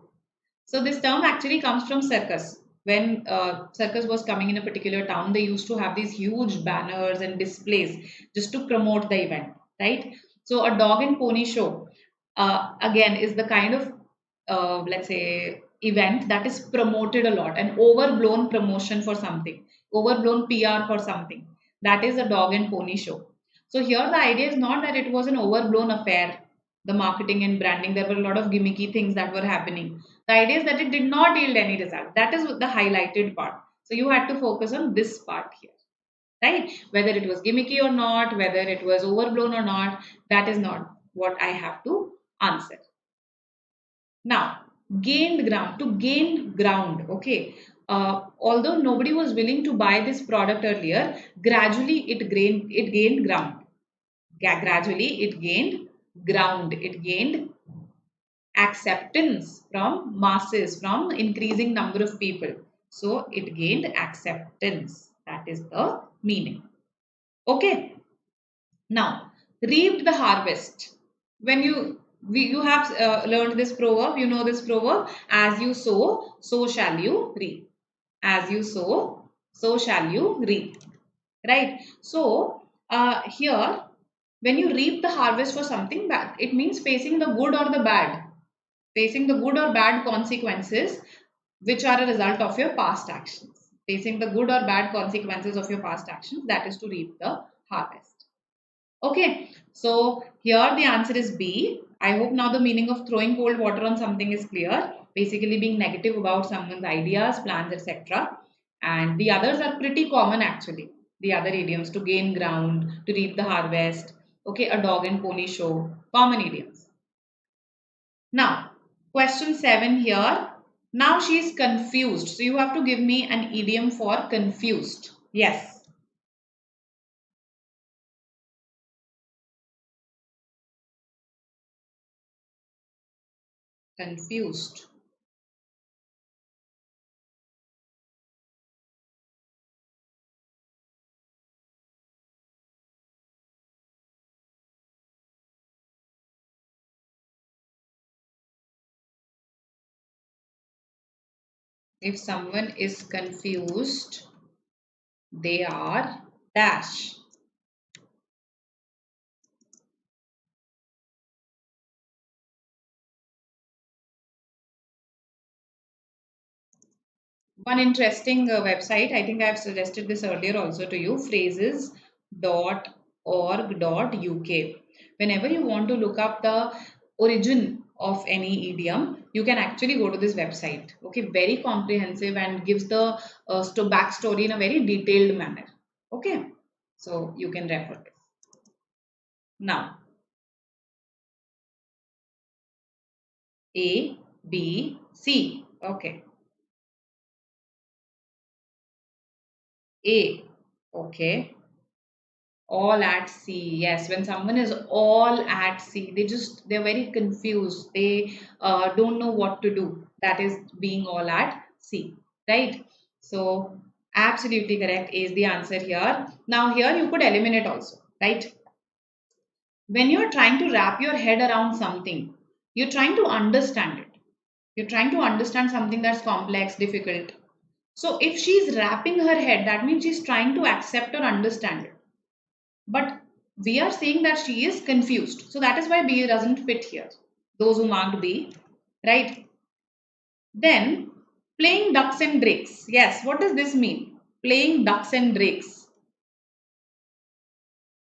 so this term actually comes from circus. When circus was coming in a particular town, they used to have these huge banners and displays just to promote the event, right? So a dog and pony show, again, is the kind of, let's say, event that is promoted a lot, an overblown promotion for something, overblown PR for something. That is a dog and pony show. So here the idea is not that it was an overblown affair, the marketing and branding. There were a lot of gimmicky things that were happening. The idea is that it did not yield any result. That is the highlighted part. So you had to focus on this part here, right? Whether it was gimmicky or not, whether it was overblown or not, that is not what I have to answer. Now, gained ground, to gain ground, okay. Although nobody was willing to buy this product earlier, gradually it gained ground. Gradually it gained ground. It gained acceptance from masses, from increasing number of people. So it gained acceptance. That is the meaning. Okay. Now, reaped the harvest. When you have learned this proverb, you know this proverb, as you sow, so shall you reap. As you sow, so shall you reap. Right? So, here, when you reap the harvest for something bad, it means facing the good or the bad. Facing the good or bad consequences which are a result of your past actions. Facing the good or bad consequences of your past actions, that is to reap the harvest. Okay, so Here the answer is B. I hope now the meaning of throwing cold water on something is clear. Basically being negative about someone's ideas, plans, etc. And the others are pretty common actually. The other idioms, to gain ground, to reap the harvest. Okay, a dog and pony show. Common idioms. Now, question 7 here. Now she is confused. So you have to give me an idiom for confused. Yes. Confused. If someone is confused, they are dash. One interesting website, I think I've suggested this earlier also to you, phrases.org.uk. Whenever you want to look up the origin of any idiom, you can actually go to this website. Okay, very comprehensive and gives the backstory in a very detailed manner. Okay, so you can refer to. Now, A, B, C. Okay. A. Okay. All at sea. Yes, when someone is all at sea, they're very confused. They don't know what to do. That is being all at sea, right? So, absolutely correct is the answer here. Now, here you could eliminate also, right? When you're trying to wrap your head around something, you're trying to understand it. You're trying to understand something that's complex, difficult. So, if she's wrapping her head, that means she's trying to accept or understand it. But we are saying that she is confused. So that is why B doesn't fit here. Those who marked B, right? Then playing ducks and drakes. Yes, what does this mean? Playing ducks and drakes.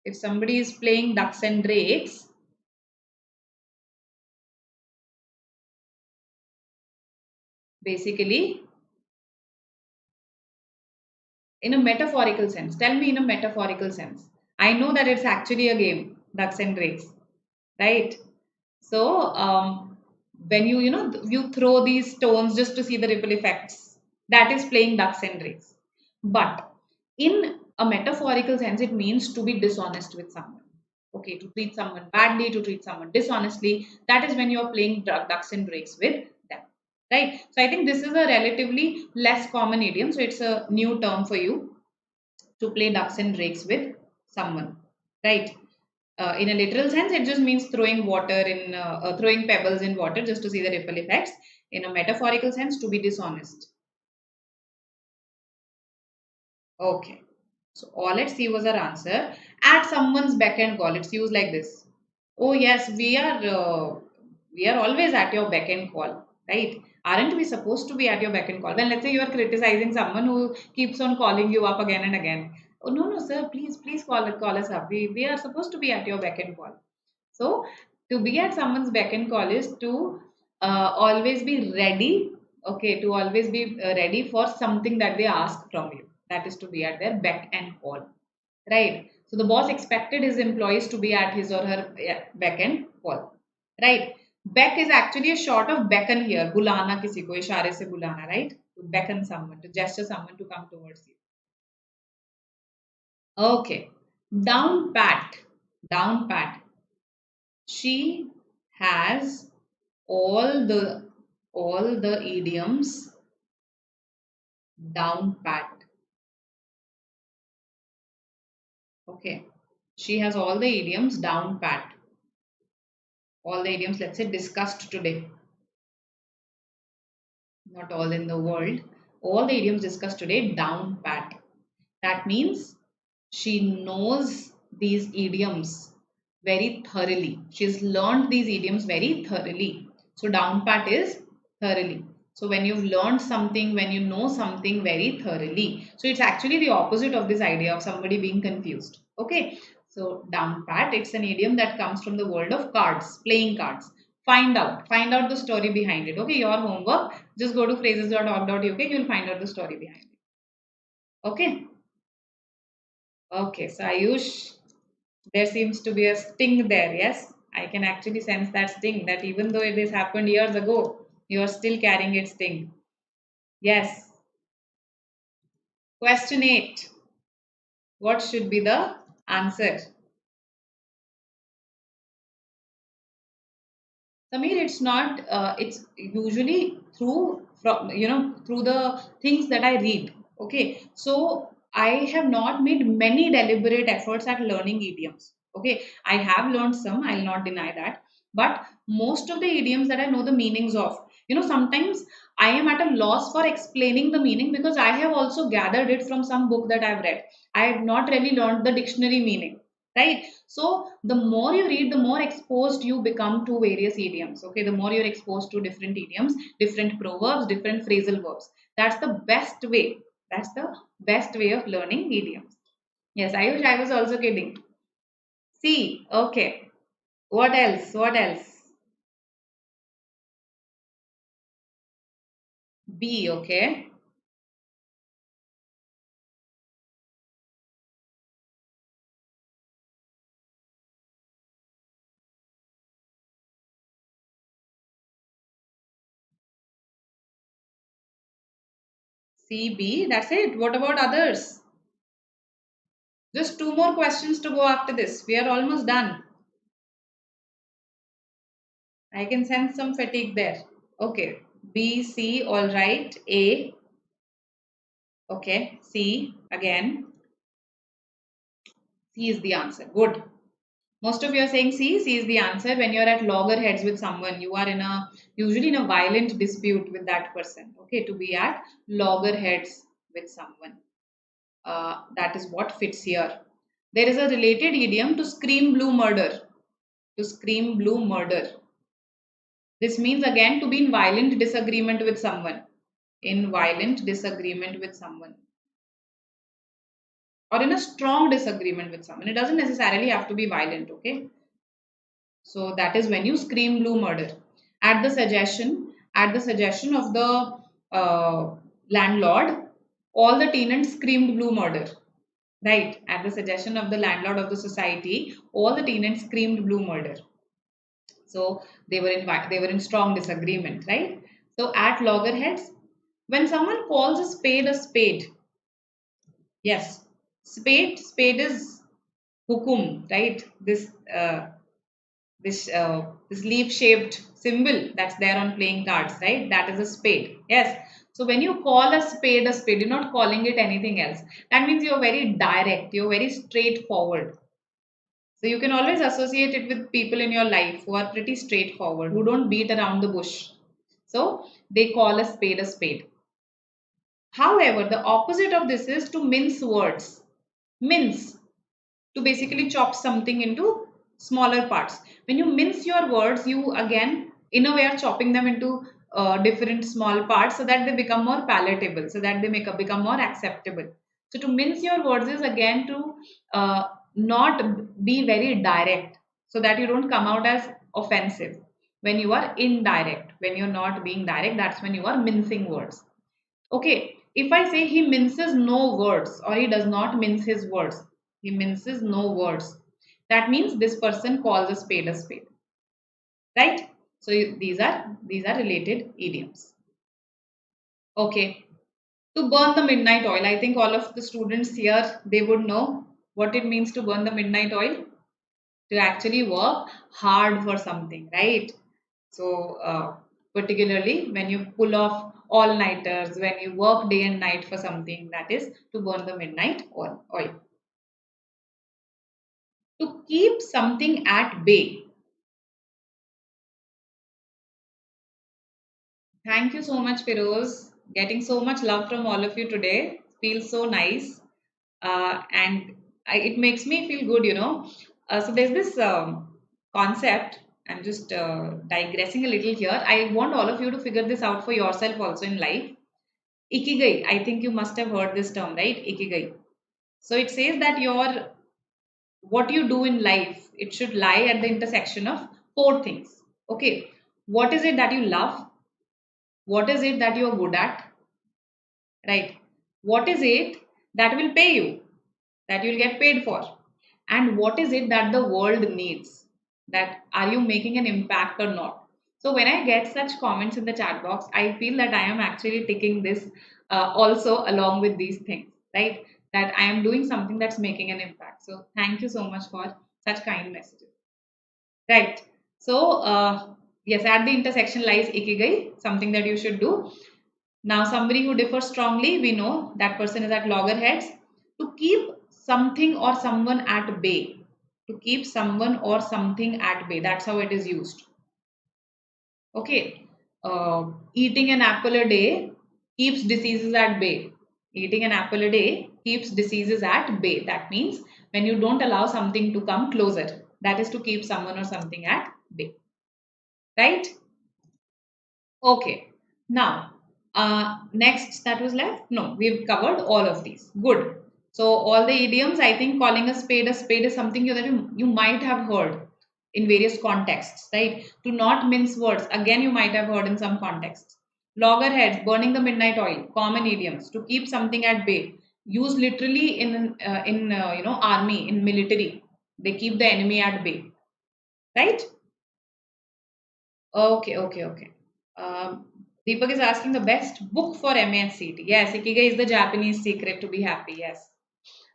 If somebody is playing ducks and drakes, basically in a metaphorical sense. Tell me in a metaphorical sense. I know that it's actually a game, ducks and drakes, right? So when you throw these stones just to see the ripple effects, that is playing ducks and drakes. But in a metaphorical sense, it means to be dishonest with someone. Okay, to treat someone badly, to treat someone dishonestly. That is when you are playing ducks and drakes with them, right? So I think this is a relatively less common idiom. So it's a new term for you to play ducks and drakes with someone, right? In a literal sense, it just means throwing pebbles in water just to see the ripple effects. In a metaphorical sense, to be dishonest. Okay. So all at sea was our answer. At someone's beck and call. It's used like this. Oh yes, we are always at your beck and call, right? Aren't we supposed to be at your beck and call? When let's say you are criticizing someone who keeps on calling you up again and again. Oh no, no, sir, please call us up. We are supposed to be at your beck and call. So to be at someone's beck and call is to always be ready. Okay, to always be ready for something that they ask from you. That is to be at their beck and call, right? So the boss expected his employees to be at his or her beck and call, right? Beck is actually a short of beckon here. Bulana kisi ko, ishare se bulana, right? To beckon someone, to gesture someone to come towards you. Okay, down pat, down pat. She has all the idioms down pat. Okay, she has all the idioms down pat. All the idioms, let's say, discussed today. Not all in the world. All the idioms discussed today down pat. That means she knows these idioms very thoroughly. She's learned these idioms very thoroughly. So down pat is thoroughly. So when you've learned something, when you know something very thoroughly. So it's actually the opposite of this idea of somebody being confused. Okay. So down pat, it's an idiom that comes from the world of cards, playing cards. Find out the story behind it. Okay, your homework, just go to phrases.org.uk, you'll find out the story behind it. Okay, okay, so Ayush, there seems to be a sting there. Yes, I can actually sense that sting, that even though it has happened years ago, you are still carrying its sting. Yes. Question 8. What should be the answer? Samir, it's not. It's usually through the things that I read. Okay, so I have not made many deliberate efforts at learning idioms. Okay, I have learned some. I'll not deny that. But most of the idioms that I know the meanings of, sometimes I am at a loss for explaining the meaning because I have also gathered it from some book that I've read. I have not really learned the dictionary meaning, right? So the more you read, the more exposed you become to various idioms. Okay, the more you're exposed to different idioms, different proverbs, different phrasal verbs. That's the best way of learning idioms. Yes, I was also kidding. C. Okay, what else? B. Okay. C. B. That's it. What about others? Just two more questions to go after this. We are almost done. I can sense some fatigue there. Okay. B, C, all right. A, okay. C, again. C is the answer. Good. Most of you are saying C. C is the answer. When you're at loggerheads with someone, you are usually in a violent dispute with that person. Okay. To be at loggerheads with someone. That is what fits here. There is a related idiom to scream blue murder. To scream blue murder. This means again to be in violent disagreement with someone. In violent disagreement with someone, or in a strong disagreement with someone. It doesn't necessarily have to be violent, okay? So that is when you scream blue murder. At the suggestion of the landlord, all the tenants screamed blue murder. Right? At the suggestion of the landlord of the society, all the tenants screamed blue murder. So they were in strong disagreement, right? So at loggerheads, when someone calls a spade, yes, spade is hukum, right? This leaf shaped symbol that's there on playing cards, right? That is a spade. Yes. So when you call a spade, you're not calling it anything else. That means you're very direct, you're very straightforward. So you can always associate it with people in your life who are pretty straightforward, who don't beat around the bush. So they call a spade a spade. However, the opposite of this is to mince words. Mince, to basically chop something into smaller parts. When you mince your words, you again, in a way, are chopping them into different small parts so that they become more palatable, so that they become more acceptable. So, to mince your words is again to not be very direct, so that you don't come out as offensive. When you are indirect, when you're not being direct, that's when you are mincing words. Okay, if I say he minces no words or he does not mince his words, he minces no words. That means this person calls a spade, right? So these are related idioms. Okay, to burn the midnight oil. I think all of the students here they would know what it means to burn the midnight oil. To actually work hard for something, right? So, particularly when you pull off all nighters, when you work day and night for something, that is to burn the midnight oil. To keep something at bay. Thank you so much, Firoz. Getting so much love from all of you today. Feels so nice. And it makes me feel good. So there's this concept. I'm just digressing a little here. I want all of you to figure this out for yourself also in life. Ikigai. I think you must have heard this term, right? Ikigai. So it says that your what you do in life, it should lie at the intersection of four things. Okay, what is it that you love? What is it that you are good at? Right? What is it that will pay you, that you'll get paid for? And what is it that the world needs? That are you making an impact or not? So when I get such comments in the chat box, I feel that I am actually ticking this also along with these things, right? That I am doing something that's making an impact. So thank you so much for such kind messages. Right. So, yes, at the intersection lies ikigai, something that you should do. Now, somebody who differs strongly, we know that person is at loggerheads. To keep something or someone at bay, to keep someone or something at bay, that's how it is used. Okay. Eating an apple a day keeps diseases at bay. Eating an apple a day keeps diseases at bay. That means when you don't allow something to come closer, that is to keep someone or something at bay. Right? Okay. Now, next that was left. No, we've covered all of these. Good. So all the idioms, I think calling a spade is something you might have heard in various contexts, right? To not mince words, again you might have heard in some contexts. Loggerheads, burning the midnight oil, common idioms. To keep something at bay, used literally in army, in military. They keep the enemy at bay, right? Okay. Um, Deepak is asking the best book for MA CET. Yes, Ikigai is the Japanese secret to be happy. Yes.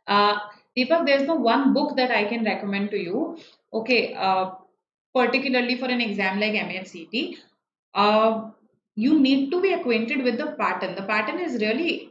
Uh, Deepak, there's no one book that I can recommend to you. Okay, particularly for an exam like MA CET, you need to be acquainted with the pattern. The pattern is really,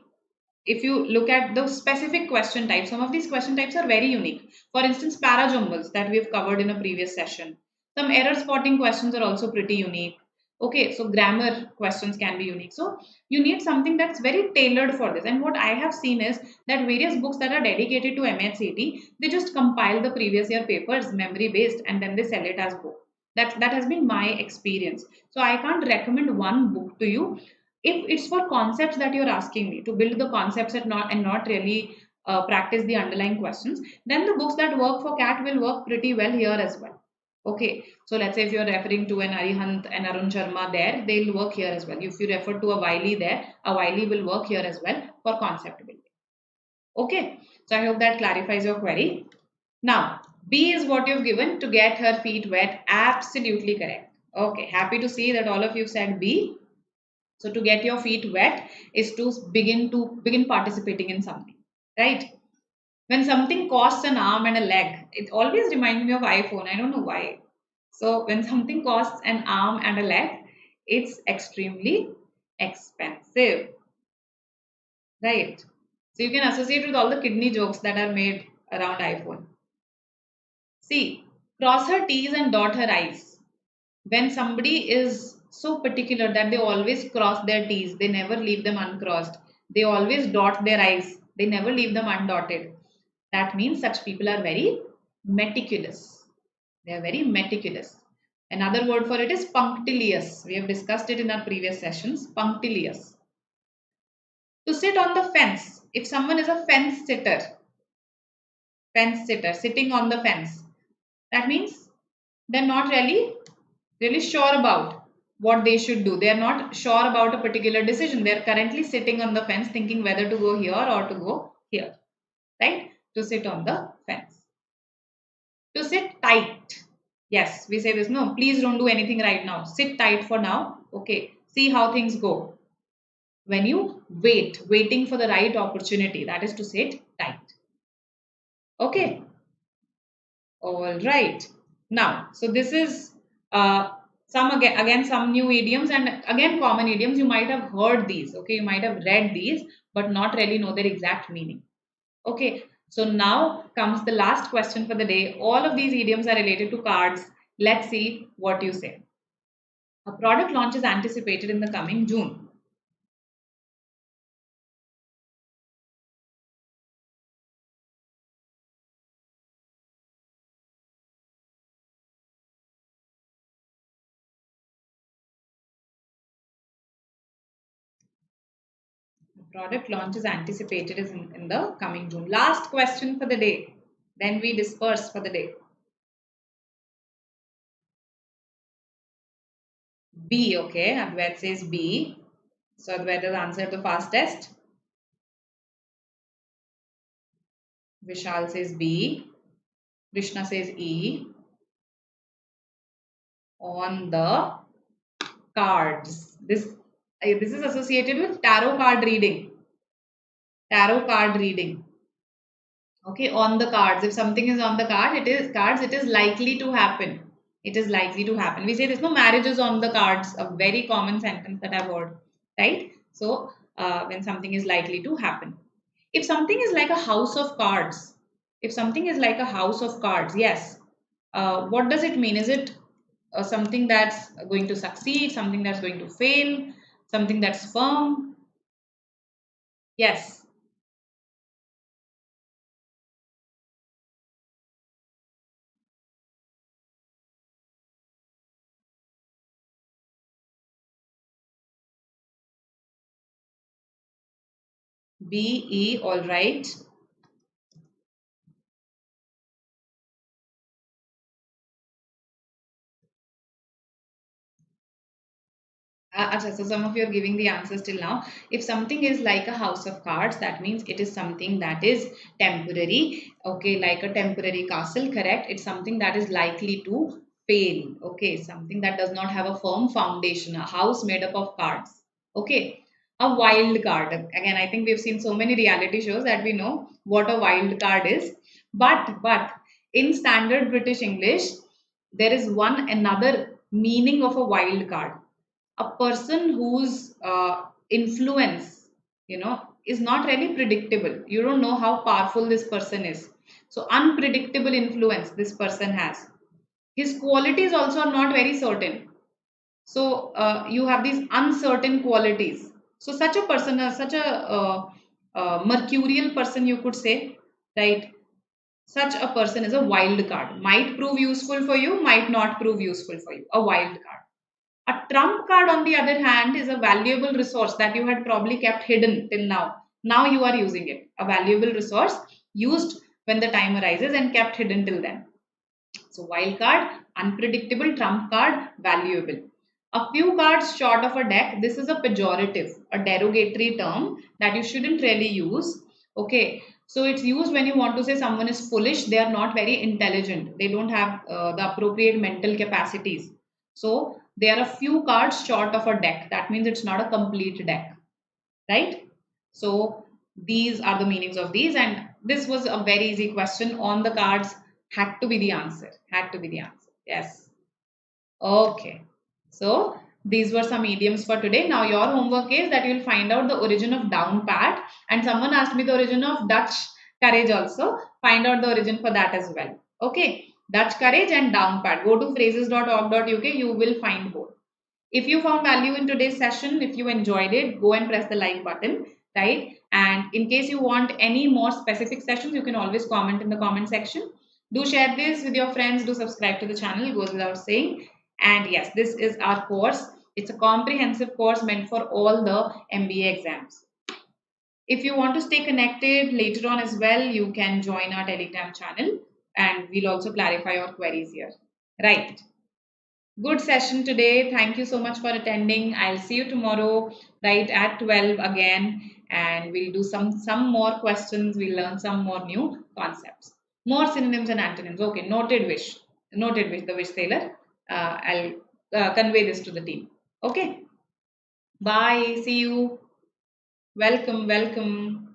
if you look at the specific question types, some of these question types are very unique. For instance, parajumbles that we've covered in a previous session. Some error spotting questions are also pretty unique. Okay, so grammar questions can be unique. So you need something that's very tailored for this. And what I have seen is that various books that are dedicated to MHCT, they just compile the previous year papers, memory based, and then they sell it as book. That has been my experience. So I can't recommend one book to you. If it's for concepts that you're asking me to build the concepts and not really practice the underlying questions, then the books that work for cat will work pretty well here as well. Okay, so let's say if you're referring to an Arihant and Arun Sharma there, they'll work here as well. If you refer to a Wiley there, a Wiley will work here as well for concept building. Okay, so I hope that clarifies your query. Now, B is what you've given, to get her feet wet. Absolutely correct. Okay, happy to see that all of you said B. So to get your feet wet is to begin participating in something, right? When something costs an arm and a leg, it always reminds me of iPhone. I don't know why. So when something costs an arm and a leg, it's extremely expensive, right? So you can associate with all the kidney jokes that are made around iPhone. See, cross her T's and dot her I's. When somebody is so particular that they always cross their T's, they never leave them uncrossed. They always dot their I's, they never leave them undotted. That means such people are very meticulous. They are very meticulous. Another word for it is punctilious. We have discussed it in our previous sessions. Punctilious. To sit on the fence. If someone is a fence sitter, sitting on the fence, that means they're not really sure about what they should do. They are not sure about a particular decision. They are currently sitting on the fence thinking whether to go here or to go here. Right? To sit on the fence. To sit tight. Yes, we say this. No, please don't do anything right now. Sit tight for now. Okay. See how things go. When you waiting for the right opportunity, that is to sit tight. Okay. All right. Now, so this is some again some new idioms and again common idioms. You might have heard these. Okay, you might have read these, but not really know their exact meaning. Okay, so now comes the last question for the day. All of these idioms are related to cards. Let's see what you say. A product launch is anticipated in the coming June. A product launch is anticipated in the coming June. Last question for the day. Then we disperse for the day. B, okay. Advait says B. So Advait has answered the fastest. Vishal says B. Krishna says E. On the cards. This is associated with tarot card reading. Tarot card reading. Okay, on the cards. If something is on the card, it is likely to happen. It is likely to happen. We say there's no marriages on the cards, a very common sentence that I've heard, right? So when something is likely to happen. If something is like a house of cards, if something is like a house of cards, yes. What does it mean? Is it something that's going to succeed, something that's going to fail, something that's firm? Yes. B, E, all right. So some of you are giving the answers till now. If something is like a house of cards, that means it is something that is temporary. Okay, like a temporary castle, correct? It's something that is likely to fail. Okay, something that does not have a firm foundation, a house made up of cards. Okay, a wild card. Again, I think we've seen so many reality shows that we know what a wild card is. But in standard British English, there is one another meaning of a wild card, a person whose influence, is not really predictable. You don't know how powerful this person is. So unpredictable influence this person has. His qualities also are not very certain. So you have these uncertain qualities. So such a person, such a mercurial person, you could say, right? Such a person is a wild card. Might prove useful for you, might not prove useful for you. A wild card. A trump card, on the other hand, is a valuable resource that you had probably kept hidden till now. Now you are using it. A valuable resource used when the time arises and kept hidden till then. So, wild card, unpredictable, trump card, valuable. A few cards short of a deck, this is a pejorative, a derogatory term that you shouldn't really use. Okay, so it's used when you want to say someone is foolish, they are not very intelligent, they don't have the appropriate mental capacities. So, there are a few cards short of a deck. That means it's not a complete deck, right? So, these are the meanings of these, and this was a very easy question. On the cards had to be the answer. Had to be the answer. Yes. Okay. So these were some idioms for today. Now your homework is that you'll find out the origin of down pat, and someone asked me the origin of Dutch courage also. Find out the origin for that as well. Okay. Dutch courage and down pat. Go to phrases.org.uk. You will find both. If you found value in today's session, if you enjoyed it, go and press the like button, right? And in case you want any more specific sessions, you can always comment in the comment section. Do share this with your friends. Do subscribe to the channel. It goes without saying. And yes, this is our course. It's a comprehensive course meant for all the MBA exams. If you want to stay connected later on as well, you can join our Telegram channel and we'll also clarify your queries here. Right. Good session today. Thank you so much for attending. I'll see you tomorrow, right at 12 again, and we'll do some more questions. We'll learn some more new concepts, more synonyms and antonyms. Okay, noted wish, the wish sailor. I'll convey this to the team. Okay, bye. See you. Welcome, welcome.